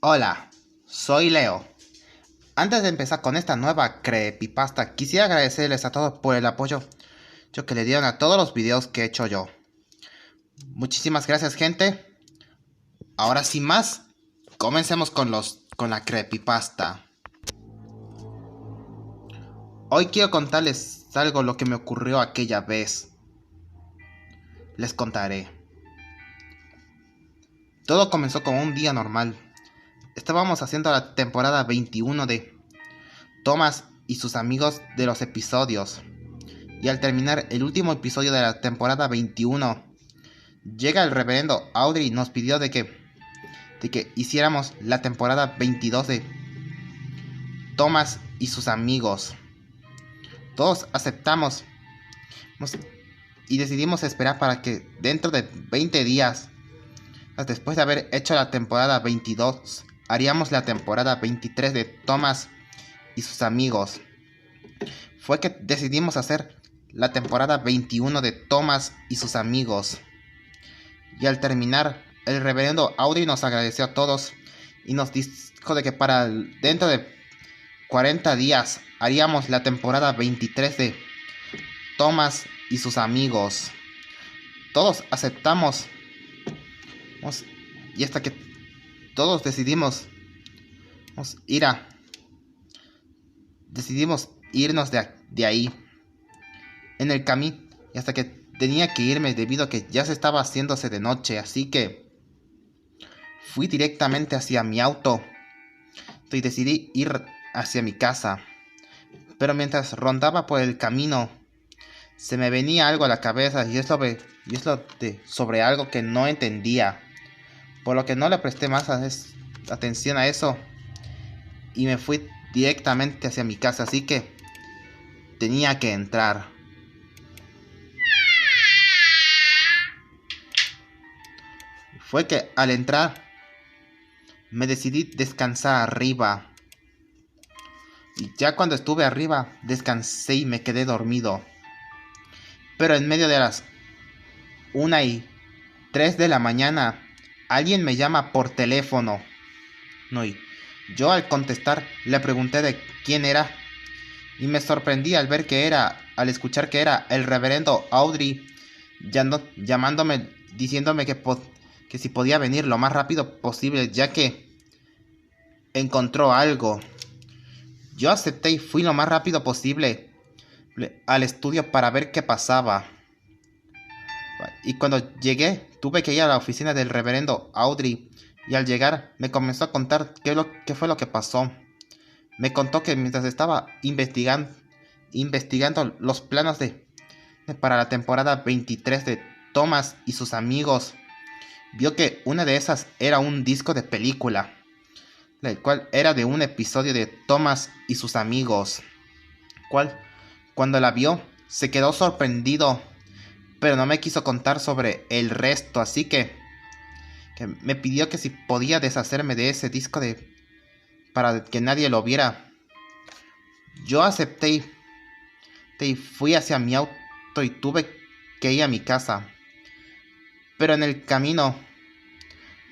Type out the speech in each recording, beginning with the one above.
Hola, soy Leo. Antes de empezar con esta nueva creepypasta, quisiera agradecerles a todos por el apoyo que le dieron a todos los videos que he hecho yo. Muchísimas gracias, gente. Ahora sin más, comencemos con la creepypasta. Hoy quiero contarles algo lo que me ocurrió aquella vez. Les contaré. Todo comenzó como un día normal. Estábamos haciendo la temporada 21 de Thomas y sus amigos de los episodios. Y al terminar el último episodio de la temporada 21, llega el reverendo Audrey y nos pidió de que hiciéramos la temporada 22 de Thomas y sus amigos. Todos aceptamos y decidimos esperar para que dentro de 20 días, después de haber hecho la temporada 22, haríamos la temporada 23 de Thomas y sus amigos. Fue que decidimos hacer la temporada 21 de Thomas y sus amigos. Y al terminar, el reverendo Audrey nos agradeció a todos y nos dijo de que para dentro de 40 días haríamos la temporada 23 de Thomas y sus amigos. Todos aceptamos y hasta que todos decidimos irnos de ahí en el camino, y hasta que tenía que irme debido a que ya se estaba haciéndose de noche, así que fui directamente hacia mi auto y decidí ir hacia mi casa. Pero mientras rondaba por el camino, se me venía algo a la cabeza y es sobre algo que no entendía, por lo que no le presté más atención a eso y me fui directamente hacia mi casa, así que tenía que entrar. Fue que al entrar me decidí descansar arriba. Y ya cuando estuve arriba descansé y me quedé dormido. Pero en medio de las 1:03 de la mañana alguien me llama por teléfono. Y yo al contestar le pregunté de quién era. Y me sorprendí al escuchar que era el reverendo Audrey llamándome, diciéndome que si podía venir lo más rápido posible, ya que encontró algo. Yo acepté y fui lo más rápido posible al estudio para ver qué pasaba. Y cuando llegué, tuve que ir a la oficina del reverendo Audrey. Y al llegar, me comenzó a contar qué fue lo que pasó. Me contó que mientras estaba investigando los planos para la temporada 23 de Thomas y sus amigos, vio que una de esas era un disco de película, el cual era de un episodio de Thomas y sus amigos. Cuando la vio, se quedó sorprendido, pero no me quiso contar sobre el resto, así que me pidió que si podía deshacerme de ese disco para que nadie lo viera. Yo acepté y fui hacia mi auto y tuve que ir a mi casa. Pero en el camino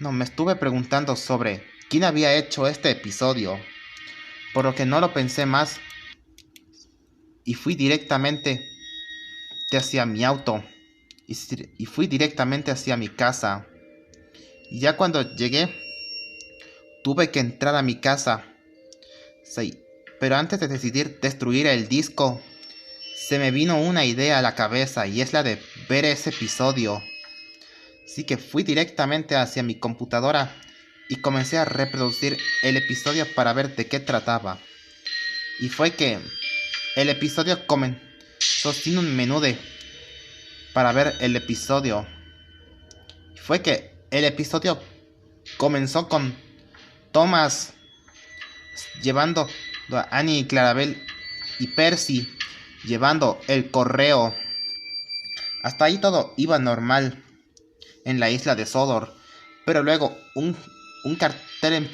me estuve preguntando sobre quién había hecho este episodio, por lo que no lo pensé más y fui directamente hacia mi auto y fui directamente hacia mi casa. Y ya cuando llegué, tuve que entrar a mi casa. Sí, pero antes de decidir destruir el disco, se me vino una idea a la cabeza y es la de ver ese episodio. Así que fui directamente hacia mi computadora y comencé a reproducir el episodio para ver de qué trataba. Y fue que el episodio comenzó sin un menú para ver el episodio. Fue que el episodio comenzó con Thomas llevando a Annie, Clarabel y Percy llevando el correo. Hasta ahí todo iba normal en la isla de Sodor, pero luego un cartel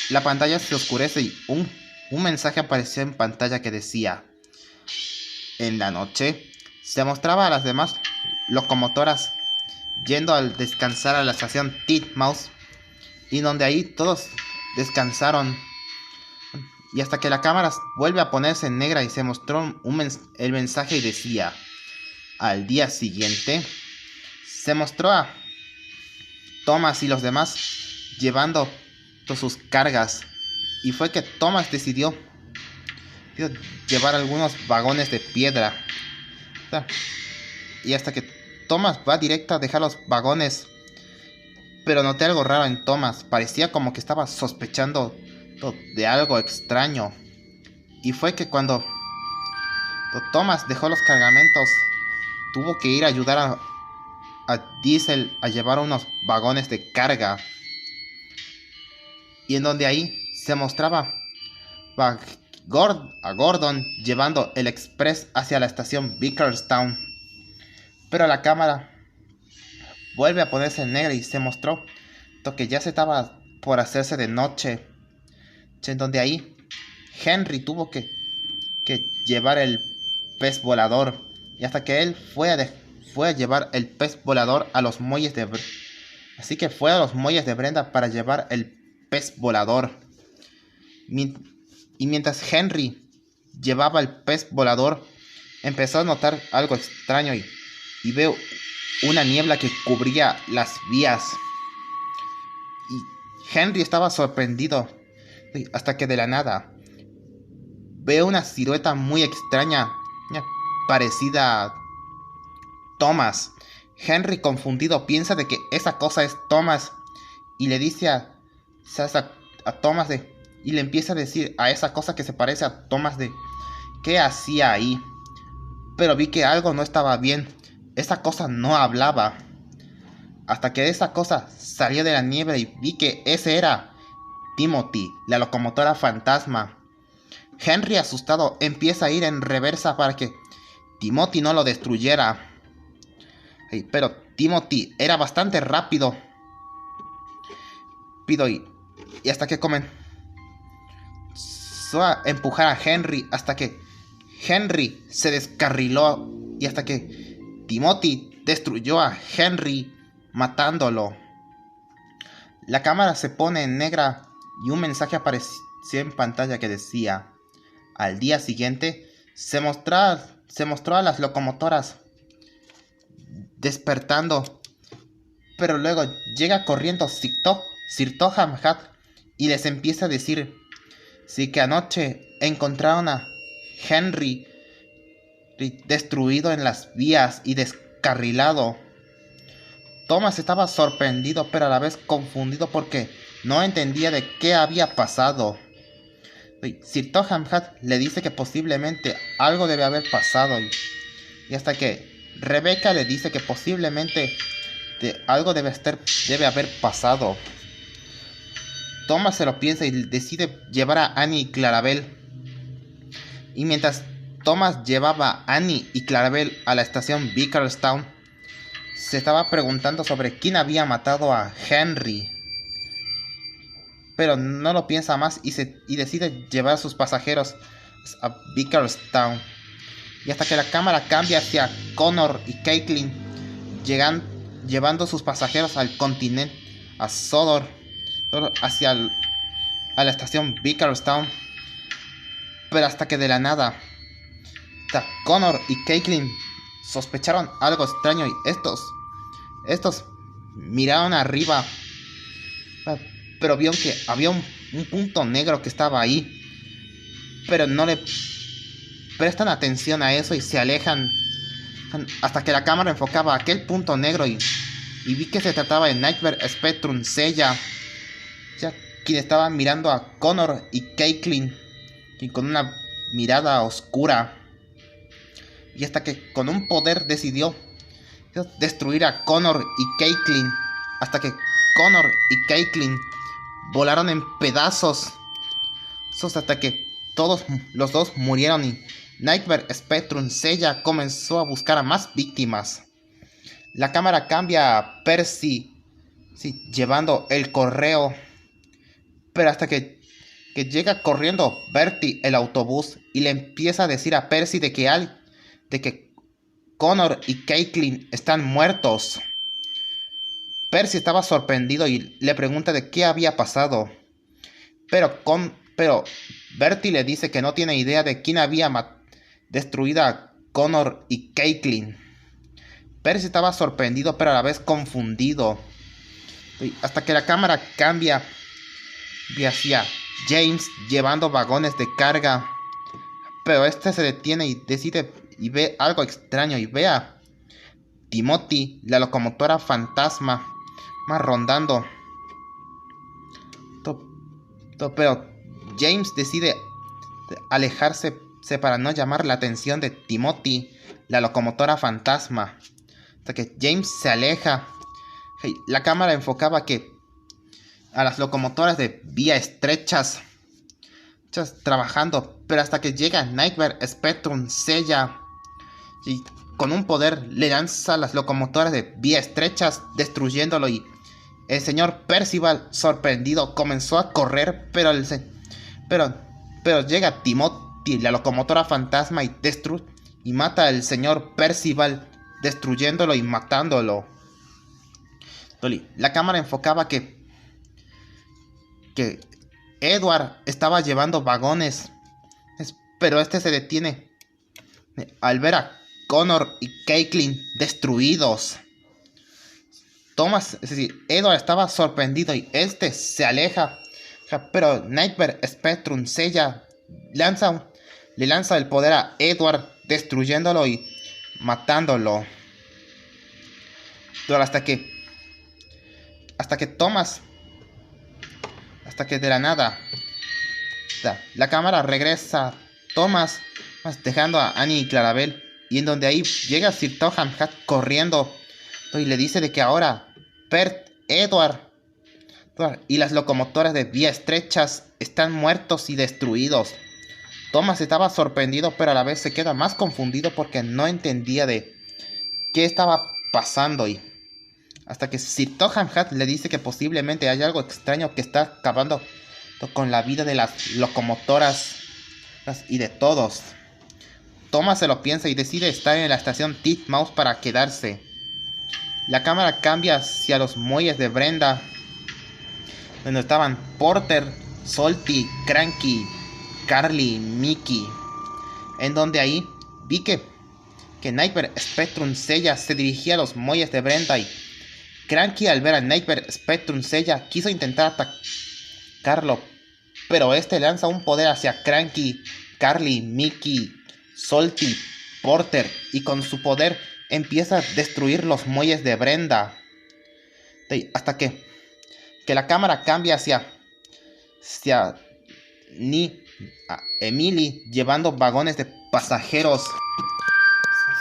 la pantalla se oscurece y un mensaje apareció en pantalla que decía: en la noche se mostraba a las demás locomotoras yendo al descansar a la estación Titmouse y donde ahí todos descansaron. Y hasta que la cámara vuelve a ponerse en negra y se mostró el mensaje y decía: al día siguiente se mostró a Thomas y los demás llevando todas sus cargas. Y fue que Thomas decidió llevar algunos vagones de piedra. Y hasta que Thomas va directo a dejar los vagones. Pero noté algo raro en Thomas. Parecía como que estaba sospechando de algo extraño. Y fue que cuando Thomas dejó los cargamentos, tuvo que ir a ayudar a Diesel a llevar unos vagones de carga. Y en donde ahí se mostraba a Gordon llevando el express hacia la estación Bakerstown. Pero la cámara vuelve a ponerse en negra y se mostró que ya se estaba por hacerse de noche. En donde ahí Henry tuvo que llevar el pez volador. Y hasta que él fue a llevar el pez volador a los muelles de Brenda. Así que fue a los muelles de Brenda para llevar el pez volador. Y mientras Henry llevaba el pez volador, empezó a notar algo extraño y veo una niebla que cubría las vías. Y Henry estaba sorprendido hasta que de la nada veo una silueta muy extraña, parecida a Thomas. Henry, confundido, piensa de que esa cosa es Thomas y le dice a Thomas y le empieza a decir a esa cosa que se parece a Thomas de qué hacía ahí. Pero vi que algo no estaba bien. Esa cosa no hablaba. Hasta que esa cosa salió de la niebla y vi que ese era Timothy, la locomotora fantasma. Henry, asustado, empieza a ir en reversa para que Timothy no lo destruyera. Pero Timothy era bastante rápido. Y hasta que comenzó a empujar a Henry, hasta que Henry se descarriló y hasta que Timothy destruyó a Henry matándolo. La cámara se pone en negra y un mensaje apareció en pantalla que decía: al día siguiente se mostró a las locomotoras despertando, pero luego llega corriendo Sir Topham Hatt y les empieza a decir sí que anoche encontraron a Henry destruido en las vías y descarrilado. Thomas estaba sorprendido pero a la vez confundido porque no entendía de qué había pasado. Sir Topham Hatt le dice que posiblemente algo debe haber pasado y hasta que Rebecca le dice que posiblemente algo debe haber pasado. Thomas se lo piensa y decide llevar a Annie y Clarabel. Y mientras Thomas llevaba a Annie y Clarabel a la estación Bakerstown, se estaba preguntando sobre quién había matado a Henry. Pero no lo piensa más y decide llevar a sus pasajeros a Bakerstown. Y hasta que la cámara cambia hacia Connor y Caitlin, llevando sus pasajeros al continente, a Sodor, a la estación Bakerstown. Pero hasta que de la nada Connor y Caitlin sospecharon algo extraño y estos miraron arriba, pero vieron que había un punto negro que estaba ahí, pero no le prestan atención a eso y se alejan hasta que la cámara enfocaba aquel punto negro y vi que se trataba de Nightmare Spectrum Sella, quien estaba mirando a Connor y Caitlin y con una mirada oscura, y hasta que con un poder decidió destruir a Connor y Caitlin, hasta que Connor y Caitlin volaron en pedazos, hasta que todos los dos murieron y Nightmare Spectrum Sella comenzó a buscar a más víctimas. La cámara cambia a Percy, llevando el correo, pero hasta que llega corriendo Bertie el autobús y le empieza a decir a Percy de que Connor y Caitlin están muertos. Percy estaba sorprendido y le pregunta de qué había pasado. Pero Bertie le dice que no tiene idea de quién había destruido a Connor y Caitlin. Percy estaba sorprendido pero a la vez confundido. Hasta que la cámara cambia hacia James llevando vagones de carga. Pero este se detiene y decide y ve algo extraño y ve a Timothy, la locomotora fantasma, más rondando. Pero James decide alejarse para no llamar la atención de Timothy, la locomotora fantasma. Hasta que James se aleja. La cámara enfocaba a las locomotoras de vía estrechas trabajando, pero hasta que llega Nightmare Spectrum Sella y con un poder le lanza las locomotoras de vía estrechas destruyéndolo, y el señor Percival sorprendido comenzó a correr, pero llega Timothy, la locomotora fantasma, y mata al señor Percival destruyéndolo y matándolo. La cámara enfocaba que Edward estaba llevando vagones, pero este se detiene al ver a Connor y Caitlin destruidos. Thomas, es decir, Edward estaba sorprendido y este se aleja, pero Nightmare Spectrum Sella le lanza el poder a Edward destruyéndolo y matándolo. Pero hasta que Thomas, hasta que de la nada la cámara regresa a Thomas, dejando a Annie y Clarabel, y en donde ahí llega Sir Topham Hatt corriendo y le dice de que ahora Edward y las locomotoras de vía estrechas están muertos y destruidos. Thomas estaba sorprendido, pero a la vez se queda más confundido porque no entendía de qué estaba pasando, y hasta que Sir Topham Hatt le dice que posiblemente hay algo extraño que está acabando con la vida de las locomotoras y de todos. Thomas se lo piensa y decide estar en la estación Titmouse para quedarse. La cámara cambia hacia los muelles de Brenda, donde estaban Porter, Salty, Cranky, Carly, Mickey. En donde ahí vi que Nightmare Spectrum Sella se dirigía a los muelles de Brenda, y Cranky, al ver a Nightmare Spectrum Sella, quiso intentar atacarlo, pero este lanza un poder hacia Cranky, Carly, Mickey, Salty, Porter, y con su poder empieza a destruir los muelles de Brenda. Hasta que la cámara cambia hacia Emily llevando vagones de pasajeros,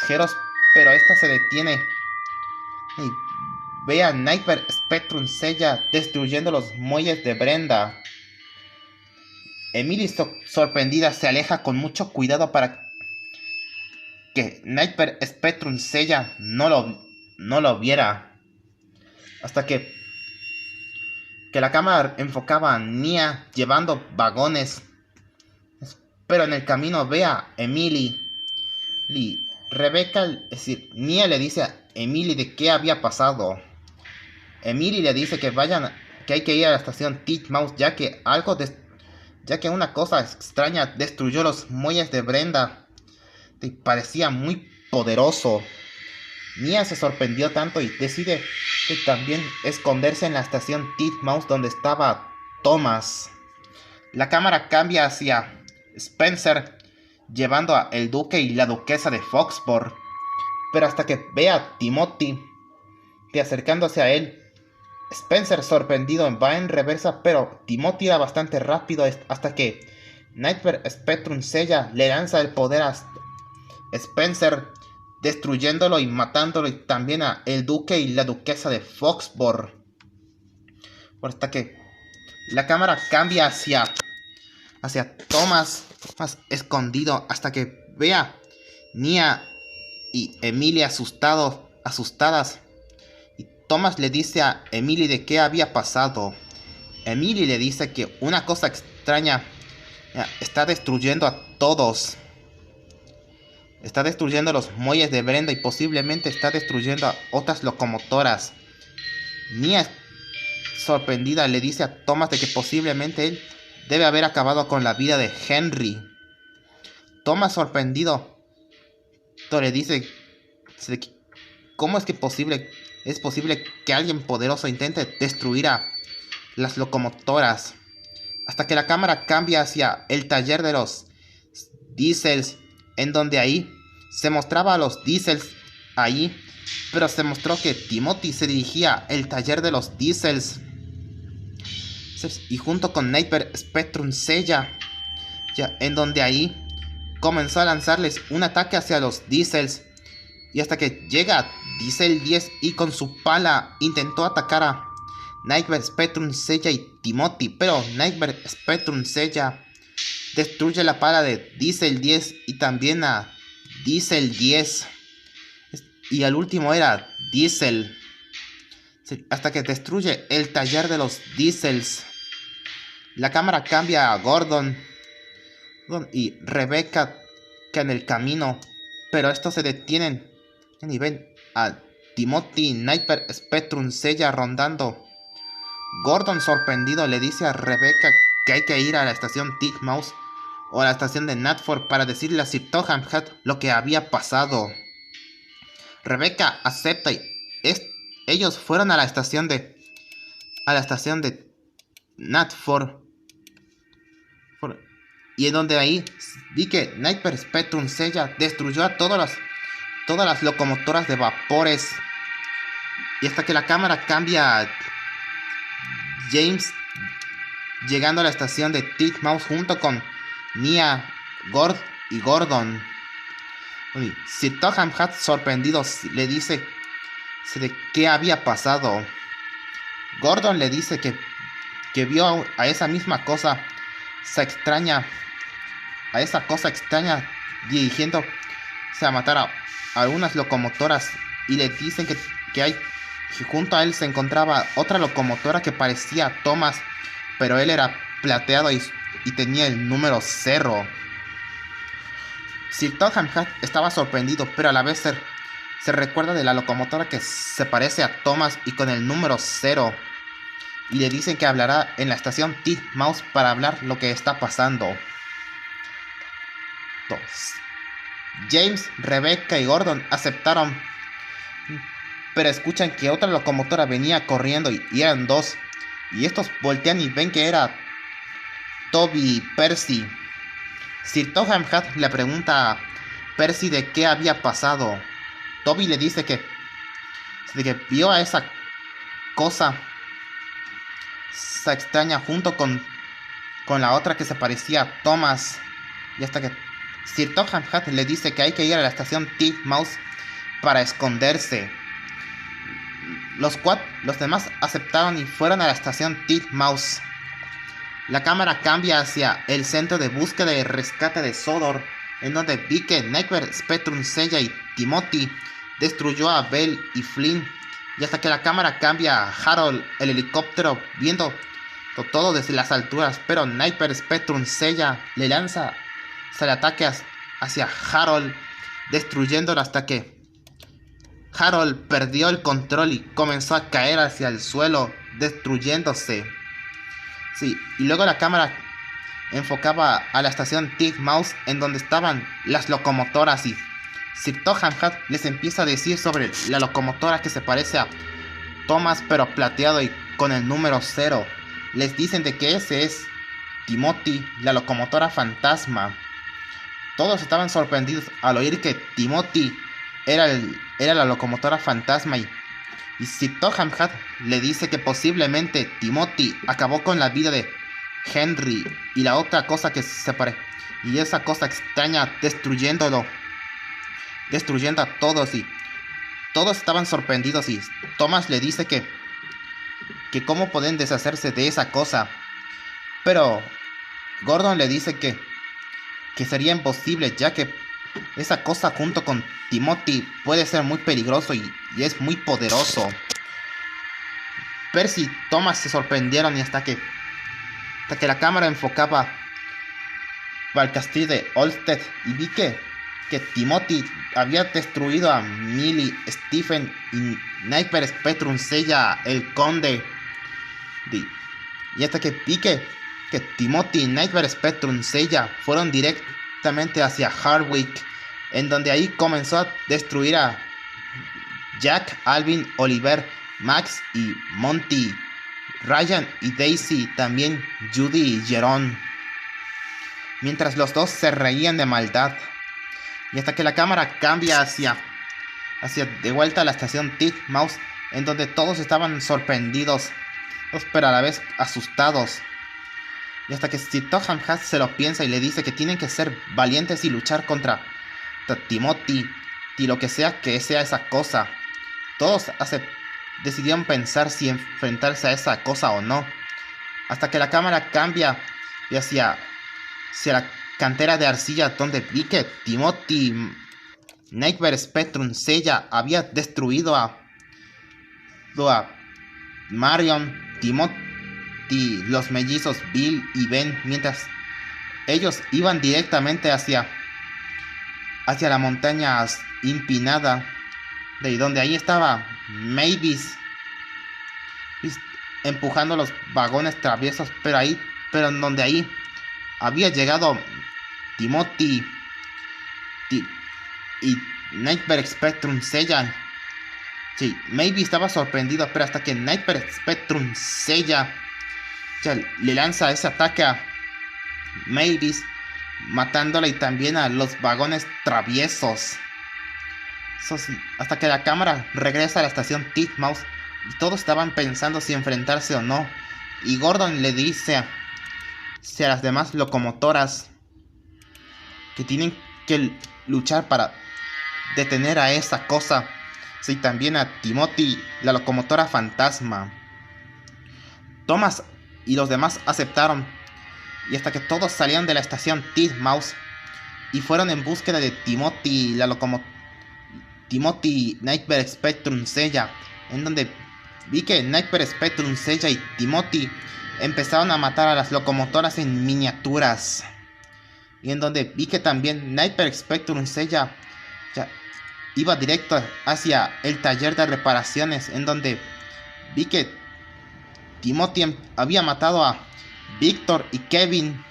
pero esta se detiene y ve a Nightmare Spectrum Sella destruyendo los muelles de Brenda. Emily, sorprendida, se aleja con mucho cuidado para que Nightmare Spectrum Sella no lo viera. Hasta que la cámara enfocaba a Nia llevando vagones, pero en el camino ve a Emily. Rebecca, es decir, Nia le dice a Emily de qué había pasado. Emily le dice que hay que ir a la estación Titmouse, ya que una cosa extraña destruyó los muelles de Brenda. Parecía muy poderoso. Nia se sorprendió tanto y decide también esconderse en la estación Titmouse donde estaba Thomas. La cámara cambia hacia Spencer llevando a el duque y la duquesa de Foxborough, pero hasta que ve a Timothy acercándose a él, Spencer, sorprendido, va en reversa, pero Timothy era bastante rápido hasta que Nightmare Spectrum Sella le lanza el poder a Spencer, destruyéndolo y matándolo, y también a el duque y la duquesa de Foxborough. Hasta que la cámara cambia hacia Thomas más escondido, hasta que vea Nia y Emily asustadas. Y Thomas le dice a Emily de qué había pasado. Emily le dice que una cosa extraña está destruyendo a todos. Está destruyendo los muelles de Brenda y posiblemente está destruyendo a otras locomotoras. Nia, sorprendida, le dice a Thomas de que posiblemente él debe haber acabado con la vida de Henry. Thomas, sorprendido, le dice cómo es posible que alguien poderoso intente destruir a las locomotoras. Hasta que la cámara cambia hacia el taller de los Diesels, en donde ahí se mostraba a los Diesels ahí, pero se mostró que Timothy se dirigía al taller de los Diesels y junto con Nightmare Spectrum Sella, en donde ahí comenzó a lanzarles un ataque hacia los Diesels, y hasta que llega Diesel 10 y con su pala intentó atacar a Nightmare Spectrum Sella y Timothy, pero Nightmare Spectrum Sella destruye la pala de Diesel 10 y también a Diesel 10, y al último era Diesel, hasta que destruye el taller de los Diesels. La cámara cambia a Gordon y Rebecca que en el camino, pero estos se detienen y ven a Timothy y Nightmare Spectrum Sella rondando. Gordon, sorprendido, le dice a Rebecca que hay que ir a la estación Titmouse o a la estación de Knapford para decirle a Sir Topham Hatt lo que había pasado. Rebecca acepta y ellos fueron a la estación de Knapford, y en donde ahí vi que Nightmare Spectrum Sella destruyó a todas las locomotoras de vapores, y hasta que la cámara cambia a James llegando a la estación de Titmouse junto con Nia, Gord y Gordon. Sir Topham Hatt, sorprendido, le dice de qué había pasado. Gordon le dice que vio a esa misma cosa extraña dirigiéndose a matar a algunas locomotoras, y le dicen que junto a él se encontraba otra locomotora que parecía a Thomas, pero él era plateado y tenía el número 0. Sir Topham Hatt estaba sorprendido, pero a la vez se recuerda de la locomotora que se parece a Thomas y con el número 0. Y le dicen que hablará en la estación Titmouse para hablar lo que está pasando. James, Rebecca y Gordon aceptaron, pero escuchan que otra locomotora venía corriendo y eran 2. Y estos voltean y ven que era Toby y Percy. Sir Topham Hatt le pregunta a Percy de qué había pasado. Toby le dice que vio a esa cosa extraña junto con la otra que se parecía a Thomas, y hasta que Sir Topham Hatt le dice que hay que ir a la estación Titmouse para esconderse. Los demás aceptaron y fueron a la estación Titmouse. La cámara cambia hacia el centro de búsqueda y rescate de Sodor, en donde vi que Nightmare Spectrum Sella y Timothy destruyó a Bell y Flynn, y hasta que la cámara cambia a Harold, el helicóptero, viendo todo desde las alturas, pero Nightmare Spectrum Sella le lanza el ataque hacia Harold, destruyéndolo hasta que Harold perdió el control y comenzó a caer hacia el suelo, destruyéndose. Sí, y luego la cámara enfocaba a la estación Titmouse, en donde estaban las locomotoras, y Sir Topham Hatt les empieza a decir sobre la locomotora que se parece a Thomas pero plateado y con el número 0. Les dicen de que ese es Timothy, la locomotora fantasma. Todos estaban sorprendidos al oír que Timothy era la locomotora fantasma, y Sir Topham Hatt le dice que posiblemente Timothy acabó con la vida de Henry y la otra cosa que se parece, y esa cosa extraña destruyendo a todos, y todos estaban sorprendidos, y Thomas le dice que cómo pueden deshacerse de esa cosa, pero Gordon le dice que sería imposible, ya que esa cosa junto con Timothy puede ser muy peligroso y es muy poderoso. Percy y Thomas se sorprendieron, y hasta que la cámara enfocaba al castillo de Olsted, y vi que que Timothy había destruido a Millie, Stephen y Nightmare Spectrum Sella, el conde. Y hasta que vi que Timothy y Nightmare Spectrum Sella fueron directamente hacia Hardwick, en donde ahí comenzó a destruir a Jack, Alvin, Oliver, Max y Monty, Ryan y Daisy, también Judy y Jerome, mientras los dos se reían de maldad. Y hasta que la cámara cambia hacia de vuelta a la estación Titmouse, en donde todos estaban sorprendidos, pero a la vez asustados. Y hasta que Topham Hatt se lo piensa y le dice que tienen que ser valientes y luchar contra Timothy y lo que sea esa cosa. Todos decidieron pensar si enfrentarse a esa cosa o no. Hasta que la cámara cambia hacia la cantera de arcilla, donde vi que Timothy, Nightmare Spectrum Sella había destruido a Marion, Timothy, los mellizos Bill y Ben, mientras ellos iban directamente hacia la montaña empinada, de donde ahí estaba Mavis empujando los vagones traviesos, pero en donde ahí había llegado Timothy y Nightmare Spectrum Sella. Sí, Mavis estaba sorprendido, pero hasta que Nightmare Spectrum Sella le lanza ese ataque a Mavis, matándola y también a los vagones traviesos. Eso sí, hasta que la cámara regresa a la estación Titmouse y todos estaban pensando si enfrentarse o no. Y Gordon le dice a las demás locomotoras que tienen que luchar para detener a esa cosa. Sí, también a Timothy, la locomotora fantasma. Thomas y los demás aceptaron. Y hasta que todos salieron de la estación Titmouse y fueron en búsqueda de Timothy, Timothy, Nightmare Spectrum Sella, en donde vi que Nightmare Spectrum Sella y Timothy empezaron a matar a las locomotoras en miniaturas. Y en donde vi que también Nightmare Spectrum Sella iba directo hacia el taller de reparaciones, en donde vi que Timothy había matado a Victor y Kevin,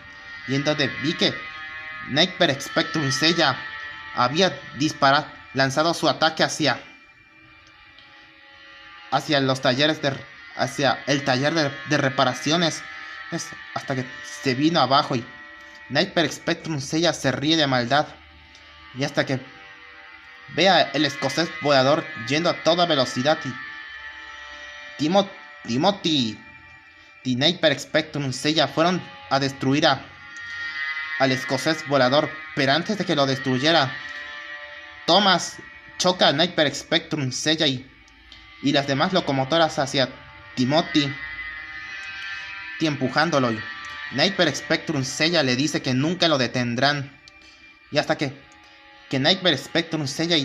y en donde vi que Nightmare Spectrum Sella había lanzado su ataque hacia los talleres hacia el taller de reparaciones, hasta que se vino abajo y Nightmare Spectrum Sella se ríe de maldad, y hasta que vea el escocés volador yendo a toda velocidad y Timothy y Nightmare Spectrum Sella fueron a destruir al escocés volador, pero antes de que lo destruyera, Thomas choca a Nightmare Spectrum Sella y las demás locomotoras hacia Timothy, empujándolo, y Nightmare Spectrum Sella le dice que nunca lo detendrán. Y hasta que Nightmare Spectrum Sella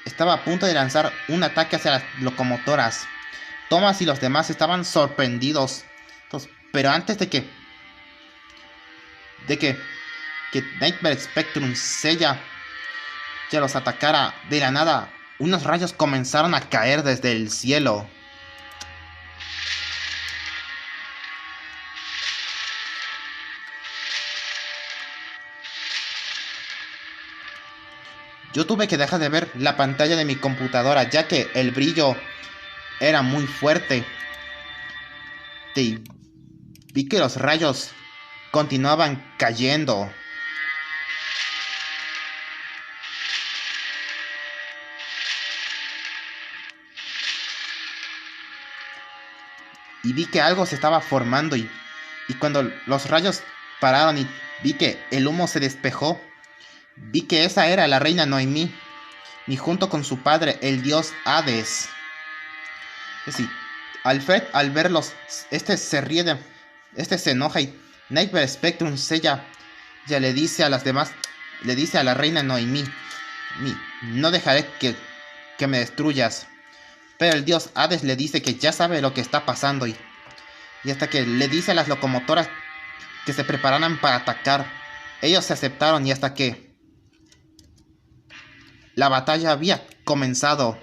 estaba a punto de lanzar un ataque hacia las locomotoras, Thomas y los demás estaban sorprendidos. Pero antes de que Nightmare Spectrum Sella los atacara, de la nada unos rayos comenzaron a caer desde el cielo. Yo tuve que dejar de ver la pantalla de mi computadora, ya que el brillo era muy fuerte. Y vi que los rayos continuaban cayendo. Y vi que algo se estaba formando, y cuando los rayos pararon y vi que el humo se despejó, vi que esa era la reina Noemí, y junto con su padre, el dios Hades. Sí, Alfred, al verlos, se ríe se enoja, y Nightmare Spectrum Sella ya le dice a las demás, le dice a la reina Noemí: no dejaré que me destruyas. Pero el dios Hades le dice que ya sabe lo que está pasando, y hasta que le dice a las locomotoras que se prepararan para atacar. Ellos se aceptaron, y hasta que la batalla había comenzado.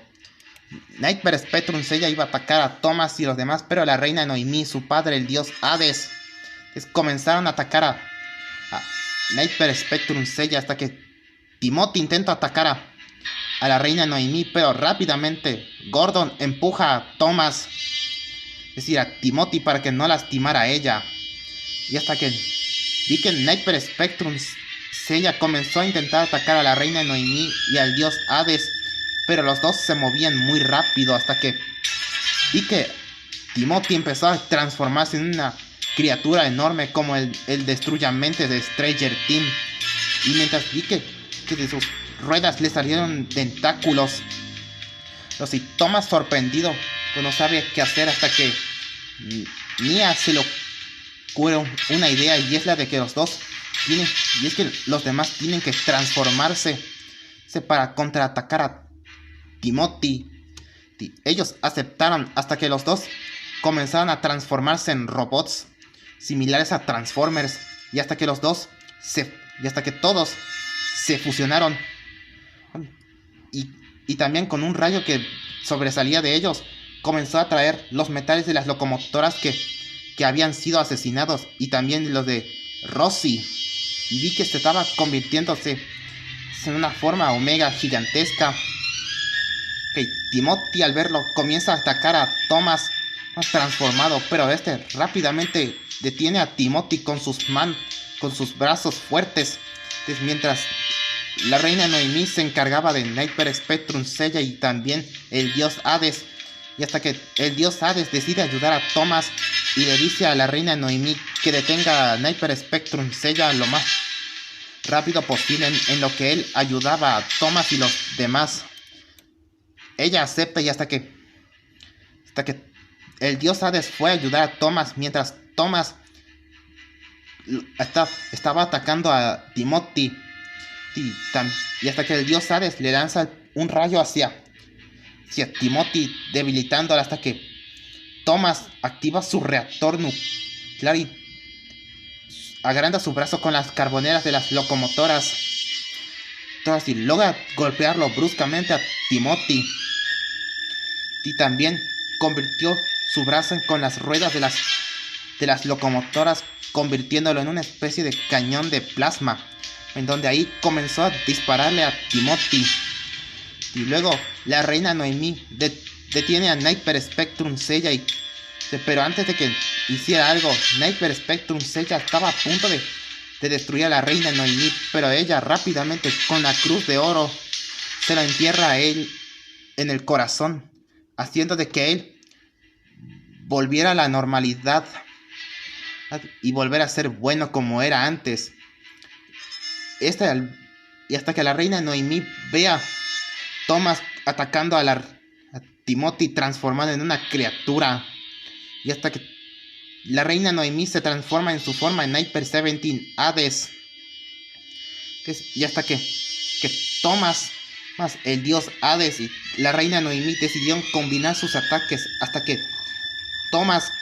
Nightmare Spectrum Seiya iba a atacar a Thomas y los demás, pero la reina Noemi, su padre, el dios Hades, comenzaron a atacar a Nightmare Spectrum Seiya hasta que Timothy intenta atacar a la reina Noemi, pero rápidamente Gordon empuja a Thomas, es decir, a Timothy, para que no lastimara a ella. Y hasta que vi que Nightmare Spectrum Seiya comenzó a intentar atacar a la reina Noemi y al dios Hades, pero los dos se movían muy rápido hasta que vi que Timothy empezó a transformarse en una criatura enorme como el Destruyamente de Stranger Things. Y mientras vi que de sus ruedas le salieron tentáculos, y Thomas, sorprendido, pues no sabe qué hacer hasta que Nia se le ocurre una idea, y es la de que los dos tienen, y es que los demás tienen que transformarse para contraatacar a Timothy. Ellos aceptaron hasta que los dos comenzaron a transformarse en robots similares a Transformers, y hasta que todos se fusionaron, y también con un rayo que sobresalía de ellos comenzó a traer los metales de las locomotoras que habían sido asesinados, y también los de Rosie, y vi que se estaba convirtiéndose en una forma omega gigantesca. Timothy, al verlo, comienza a atacar a Thomas transformado, pero este rápidamente detiene a Timothy con sus brazos fuertes. Mientras la reina Noemi se encargaba de Nightmare Spectrum Seiya y también el dios Hades, y hasta que el dios Hades decide ayudar a Thomas y le dice a la reina Noemi que detenga a Nightmare Spectrum Seiya lo más rápido posible, en lo que él ayudaba a Thomas y los demás. Ella acepta, y hasta que el dios Hades fue a ayudar a Thomas, mientras Thomas estaba atacando a Timothy, y hasta que el dios Hades le lanza un rayo hacia Timothy, debilitándolo, hasta que Thomas activa su reactor nuclear y agranda su brazo con las carboneras de las locomotoras, y logra golpearlo bruscamente a Timothy, y también convirtió su brazo con las ruedas de las locomotoras, convirtiéndolo en una especie de cañón de plasma, en donde ahí comenzó a dispararle a Timothy. Y luego la reina Noemi detiene a Nightmare Spectrum Seiya, pero antes de que hiciera algo, Nightmare Spectrum Seiya estaba a punto de destruir a la reina Noemi, pero ella rápidamente con la cruz de oro se la entierra a él en el corazón, haciendo de que él volviera a la normalidad y volver a ser bueno como era antes. Y hasta que la reina Noemi vea a Thomas atacando a Timothy transformado en una criatura, y hasta que la reina Noemi se transforma en su forma en Nightmare 17 Hades, y hasta que Thomas, más el dios Hades y la reina Noemi decidieron combinar sus ataques, hasta que Thomas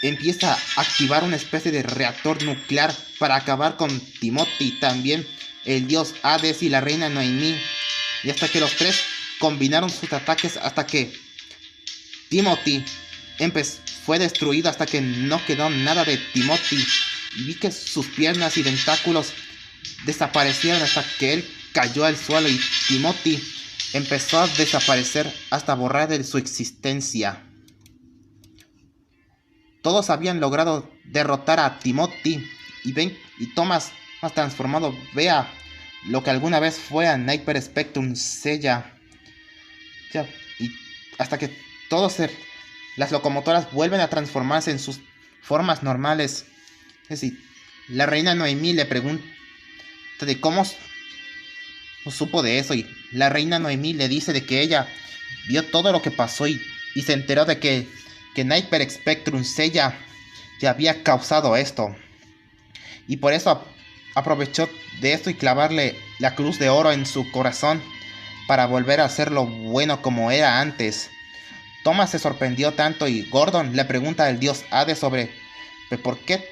empieza a activar una especie de reactor nuclear para acabar con Timothy, también el dios Hades y la reina Noemi, y hasta que los tres combinaron sus ataques, hasta que Timothy fue destruido, hasta que no quedó nada de Timothy, y vi que sus piernas y tentáculos desaparecieron hasta que él cayó al suelo, y Timothy empezó a desaparecer hasta borrar de su existencia. Todos habían logrado derrotar a Timothy, y Thomas, más transformado, vea lo que alguna vez fue a Nightmare Spectrum Seiya. Y hasta que las locomotoras vuelven a transformarse en sus formas normales. Es decir, la reina Noemi le pregunta de cómo supo de eso, y la reina Noemi le dice de que ella vio todo lo que pasó y se enteró de que Nightmare Spectrum Seiya ya había causado esto, y por eso aprovechó de esto y clavarle la cruz de oro en su corazón para volver a hacerlo bueno como era antes. Thomas se sorprendió tanto, y Gordon le pregunta al dios Hades sobre por qué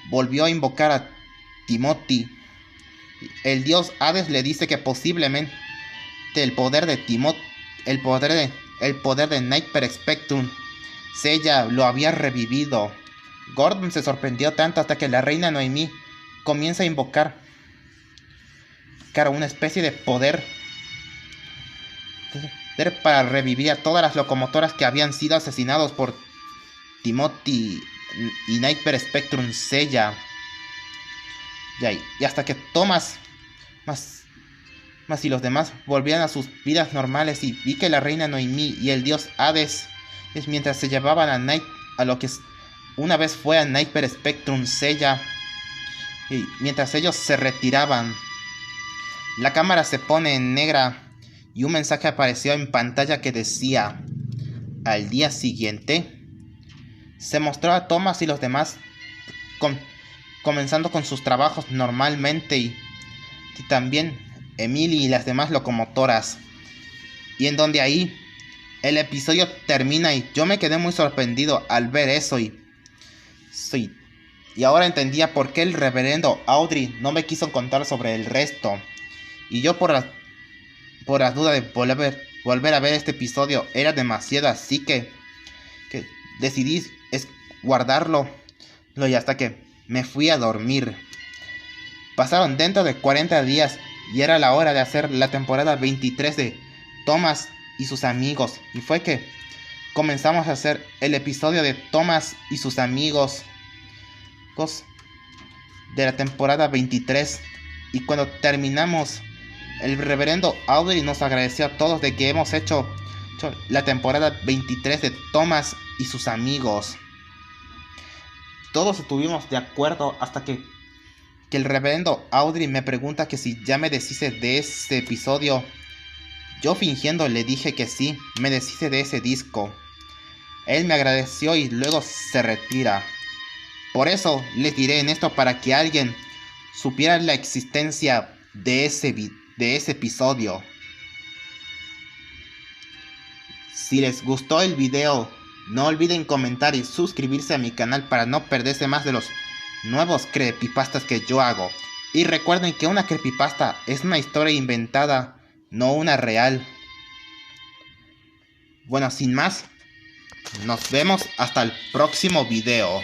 volvió a invocar a Timothy, El dios Hades le dice que posiblemente el poder de Timot, el poder de Nightmare Spectrum Seiya lo había revivido. Gordon se sorprendió tanto hasta que la reina Noemi comienza a invocar una especie de poder para revivir a todas las locomotoras que habían sido asesinados por Timothy y Nightmare Spectrum Seiya. Y hasta que Thomas y los demás volvían a sus vidas normales, y vi que la reina Noemi y el dios Hades, mientras se llevaban a lo que una vez fue a Nightmare Spectrum Seiya, y mientras ellos se retiraban, la cámara se pone en negra y un mensaje apareció en pantalla que decía: al día siguiente se mostró a Thomas y los demás comenzando con sus trabajos normalmente, y también Emily y las demás locomotoras, y en donde ahí el episodio termina, y yo me quedé muy sorprendido al ver eso, y ahora entendía por qué el reverendo Audrey no me quiso contar sobre el resto, y yo por la duda de volver a ver este episodio era demasiado, así que decidí guardarlo, y hasta que me fui a dormir. Pasaron dentro de 40 días y era la hora de hacer la temporada 23 de Thomas y sus amigos, y fue que comenzamos a hacer el episodio de Thomas y sus amigos de la temporada 23, y cuando terminamos, el reverendo Audrey nos agradeció a todos de que hemos hecho la temporada 23 de Thomas y sus amigos. Todos estuvimos de acuerdo hasta que el reverendo Audrey me pregunta que si ya me deshice de ese episodio. Yo fingiendo le dije que sí, me deshice de ese disco. Él me agradeció y luego se retira. Por eso les diré en esto, para que alguien supiera la existencia de ese episodio. Si les gustó el video, no olviden comentar y suscribirse a mi canal para no perderse más de los nuevos creepypastas que yo hago. Y recuerden que una creepypasta es una historia inventada, no una real. Bueno, sin más, nos vemos hasta el próximo video.